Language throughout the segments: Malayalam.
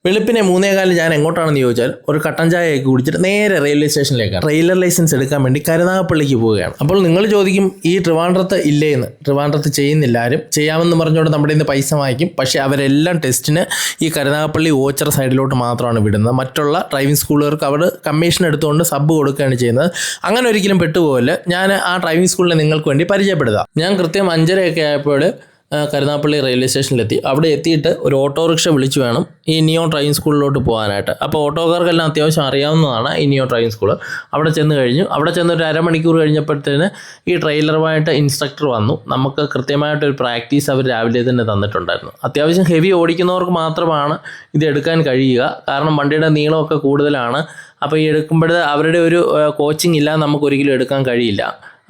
വെളുപ്പിനെ 3:15 ഞാൻ എങ്ങോട്ടാണെന്ന് ചോദിച്ചാൽ ഒരു കട്ടൻ ചായയൊക്കെ കുടിച്ചിട്ട് നേരെ റെയിൽവേ സ്റ്റേഷനിലേക്കാണ്. ട്രെയിലർ ലൈസൻസ് എടുക്കാൻ വേണ്ടി കരുനാഗപ്പള്ളിക്ക് പോവുകയാണ്. അപ്പോൾ നിങ്ങൾ ചോദിക്കും ഈ ട്രിവാൻഡ്രത്ത് ഇല്ലേന്ന്. ട്രിവാൻഡ്രത്ത് ചെയ്യുന്നില്ല ആരും. ചെയ്യാമെന്ന് പറഞ്ഞുകൊണ്ട് നമ്മുടെ ഇന്ന് പൈസ വാങ്ങിക്കും. പക്ഷേ അവരെല്ലാം ടെസ്റ്റിന് ഈ കരുനാഗപ്പള്ളി ഓച്ചറ സൈഡിലോട്ട് മാത്രമാണ് വിടുന്നത്. മറ്റുള്ള ഡ്രൈവിംഗ് സ്കൂളുകാർക്ക് അവർ കമ്മീഷൻ എടുത്തുകൊണ്ട് സബ് കൊടുക്കുകയാണ് ചെയ്യുന്നത്. അങ്ങനെ ഒരിക്കലും പെട്ടുപോകല്ല. ഞാൻ ആ ഡ്രൈവിംഗ് സ്കൂളിനെ നിങ്ങൾക്ക് വേണ്ടി പരിചയപ്പെടുത്താം. ഞാൻ കൃത്യം 5:30 ആയപ്പോൾ കരുനാഗപ്പള്ളി റെയിൽവേ സ്റ്റേഷനിലെത്തി. അവിടെ എത്തിയിട്ട് ഒരു ഓട്ടോറിക്ഷ വിളിച്ചു വേണം ഈ നിയോൺ ഡ്രൈവിംഗ് സ്കൂളിലോട്ട് പോകാനായിട്ട്. അപ്പോൾ ഓട്ടോക്കാർക്കെല്ലാം അത്യാവശ്യം അറിയാവുന്നതാണ് ഈ നിയോൺ ഡ്രൈവിംഗ് സ്കൂൾ. അവിടെ ചെന്ന് കഴിഞ്ഞു. അവിടെ ചെന്നൊരു അരമണിക്കൂർ കഴിഞ്ഞപ്പോഴത്തേന് ഈ ട്രെയിലറുമായിട്ട് ഇൻസ്ട്രക്ടർ വന്നു. നമുക്ക് കൃത്യമായിട്ടൊരു പ്രാക്ടീസ് അവർ രാവിലെ തന്നെ തന്നിട്ടുണ്ടായിരുന്നു. അത്യാവശ്യം ഹെവി ഓടിക്കുന്നവർക്ക് മാത്രമാണ് ഇത് എടുക്കാൻ കഴിയുക. കാരണം വണ്ടിയുടെ നീളമൊക്കെ കൂടുതലാണ്. അപ്പോൾ ഈ എടുക്കുമ്പോഴേ അവരുടെ ഒരു കോച്ചിങ് ഇല്ലാതെ നമുക്ക് ഒരിക്കലും എടുക്കാൻ കഴിയില്ല.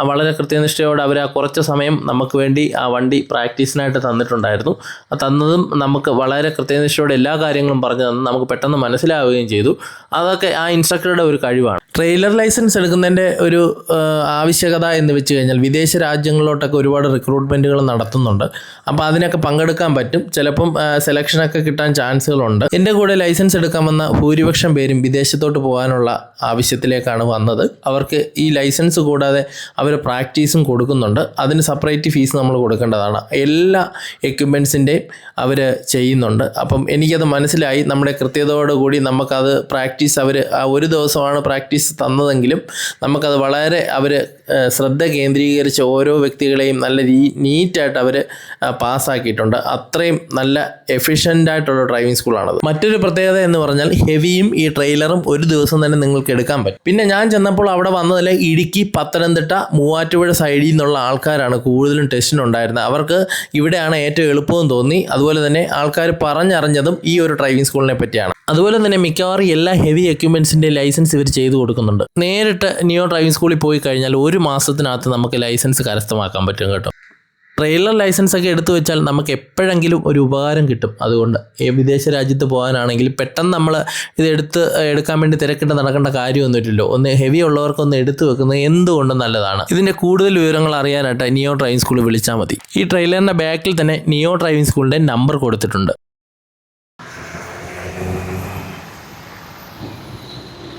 വളരെ കൃത്യനിഷ്ഠയോടെ അവർ ആ കുറച്ച് സമയം നമുക്ക് വേണ്ടി ആ വണ്ടി പ്രാക്ടീസിനായിട്ട് തന്നിട്ടുണ്ടായിരുന്നു. തന്നതും നമുക്ക് വളരെ കൃത്യനിഷ്ഠയോടെ എല്ലാ കാര്യങ്ങളും പറഞ്ഞു തന്നു. നമുക്ക് പെട്ടെന്ന് മനസ്സിലാവുകയും ചെയ്തു. അതൊക്കെ ആ ഇൻസ്ട്രക്ടറുടെ ഒരു കഴിവാണ്. ട്രെയിലർ ലൈസൻസ് എടുക്കുന്നതിൻ്റെ ഒരു ആവശ്യകത എന്ന് വെച്ച് കഴിഞ്ഞാൽ വിദേശ രാജ്യങ്ങളിലോട്ടൊക്കെ ഒരുപാട് റിക്രൂട്ട്മെൻറ്റുകൾ നടത്തുന്നുണ്ട്. അപ്പോൾ അതിനൊക്കെ പങ്കെടുക്കാൻ പറ്റും. ചിലപ്പം സെലക്ഷനൊക്കെ കിട്ടാൻ ചാൻസുകളുണ്ട്. എൻ്റെ കൂടെ ലൈസൻസ് എടുക്കാൻ വന്ന ഭൂരിപക്ഷം പേരും വിദേശത്തോട്ട് പോകാനുള്ള ആവശ്യത്തിലേക്കാണ് വന്നത്. അവർക്ക് ഈ ലൈസൻസ് കൂടാതെ അവർ പ്രാക്ടീസും കൊടുക്കുന്നുണ്ട്. അതിന് സെപ്പറേറ്റ് ഫീസ് നമ്മൾ കൊടുക്കേണ്ടതാണ്. എല്ലാ എക്യുപ്മെൻസിൻ്റെയും അവർ ചെയ്യുന്നുണ്ട്. അപ്പം എനിക്കത് മനസ്സിലായി. നമ്മുടെ കൃത്യതയോടുകൂടി നമുക്കത് പ്രാക്ടീസ് അവർ ഒരു ദിവസമാണ് പ്രാക്ടീസ് തന്നതെങ്കിലും നമുക്കത് വളരെ അവർ ശ്രദ്ധ കേന്ദ്രീകരിച്ച് ഓരോ വ്യക്തികളെയും നല്ല നീറ്റായിട്ട് അവർ പാസ്സാക്കിയിട്ടുണ്ട്. അത്രയും നല്ല എഫിഷ്യൻ്റായിട്ടുള്ള ഡ്രൈവിംഗ് സ്കൂളാണത്. മറ്റൊരു പ്രത്യേകത എന്ന് പറഞ്ഞാൽ ഹെവിയും ഈ ട്രെയിലറും ഒരു ദിവസം തന്നെ നിങ്ങൾക്ക് എടുക്കാൻ പറ്റും. പിന്നെ ഞാൻ ചെന്നപ്പോൾ അവിടെ വന്നതിൽ ഇടുക്കി, പത്തനംതിട്ട, മൂവാറ്റുപുഴ സൈഡിൽ നിന്നുള്ള ആൾക്കാരാണ് കൂടുതലും ടെസ്റ്റിനുണ്ടായിരുന്നത്. അവർക്ക് ഇവിടെയാണ് ഏറ്റവും എളുപ്പമെന്ന് തോന്നി. അതുപോലെ തന്നെ ആൾക്കാർ പറഞ്ഞറിഞ്ഞതും ഈ ഒരു ഡ്രൈവിംഗ് സ്കൂളിനെ പറ്റിയാണ്. അതുപോലെ തന്നെ മിക്കവാറും എല്ലാ ഹെവി എക്യുപ്മെൻസിൻ്റെ ലൈസൻസ് ഇവർ ചെയ്തു കൊടുക്കുന്നുണ്ട്. നേരിട്ട് നിയോ ഡ്രൈവിംഗ് സ്കൂളിൽ പോയി കഴിഞ്ഞാൽ 1 മാസത്തിനകത്ത് നമുക്ക് ലൈസൻസ് കരസ്ഥമാക്കാൻ പറ്റും കേട്ടോ. ട്രെയിലർ ലൈസൻസ് ഒക്കെ എടുത്തു വെച്ചാൽ നമുക്ക് എപ്പോഴെങ്കിലും ഒരു ഉപകാരം കിട്ടും. അതുകൊണ്ട് വിദേശ രാജ്യത്ത് പോകാനാണെങ്കിൽ പെട്ടെന്ന് നമ്മൾ ഇത് എടുക്കാൻ വേണ്ടി തിരക്കിട്ട് നടക്കേണ്ട കാര്യമൊന്നുമില്ലല്ലോ. ഒന്ന് ഹെവി ഉള്ളവർക്കൊന്ന് എടുത്തു വെക്കുന്നത് എന്തുകൊണ്ടും നല്ലതാണ്. ഇതിൻ്റെ കൂടുതൽ വിവരങ്ങൾ അറിയാനായിട്ട് നിയോ ഡ്രൈവിംഗ് സ്കൂളിൽ വിളിച്ചാൽ മതി. ഈ ട്രെയിലറിൻ്റെ ബാക്കിൽ തന്നെ നിയോ ഡ്രൈവിംഗ് സ്കൂളിൻ്റെ നമ്പർ കൊടുത്തിട്ടുണ്ട്.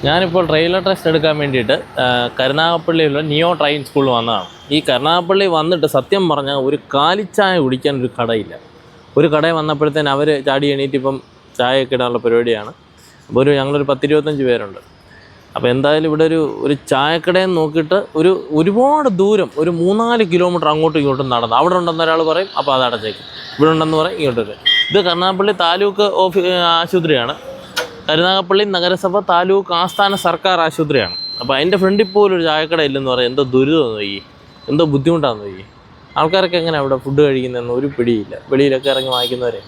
ഞാനിപ്പോൾ ട്രെയിലർ ടെസ്റ്റ് എടുക്കാൻ വേണ്ടിയിട്ട് കരുനാഗപ്പള്ളിയിലുള്ള നിയോ ഡ്രൈവിംഗ് സ്കൂളിൽ വന്നതാണ്. ഈ കരുനാഗപ്പള്ളി വന്നിട്ട് സത്യം പറഞ്ഞാൽ ഒരു കാലിച്ചായ കുടിക്കാൻ ഒരു കടയില്ല. ഒരു കടയിൽ വന്നപ്പോഴത്തേന് അവർ ചാടി എണീറ്റ് ഇപ്പം ചായയൊക്കെ ഇടാനുള്ള പരിപാടിയാണ്. അപ്പോൾ ഞങ്ങളൊരു 10-25 പേരുണ്ട്. അപ്പോൾ എന്തായാലും ഇവിടെ ഒരു ചായക്കടയിൽ നോക്കിയിട്ട് ഒരുപാട് ദൂരം, ഒരു 3-4 കിലോമീറ്റർ അങ്ങോട്ടും ഇങ്ങോട്ടും നടന്നു. അവിടെ ഉണ്ടെന്ന് ഒരാൾ പറയും, അപ്പോൾ അത് അടച്ചേക്കും. ഇവിടെ ഉണ്ടെന്ന് പറയും, ഇങ്ങോട്ട് വരും. ഇത് കരുനാഗപ്പള്ളി താലൂക്ക് ആശുപത്രിയാണ്. കരുനാഗപ്പള്ളി നഗരസഭ താലൂക്ക് ആസ്ഥാന സർക്കാർ ആശുപത്രിയാണ്. അപ്പോൾ അതിൻ്റെ ഫ്രണ്ടിൽ പോലും ഒരു ചായക്കട ഇല്ലെന്ന് പറയാം. എന്തോ ദുരിതമെന്ന് നോക്കി, എന്തോ ബുദ്ധിമുട്ടാണെന്ന് നോക്കി. ആൾക്കാരൊക്കെ എങ്ങനെ അവിടെ ഫുഡ് കഴിക്കുന്നതെന്ന് ഒരു പിടിയില്ല. വെളിയിലൊക്കെ ഇറങ്ങി വാങ്ങിക്കുന്നവരെ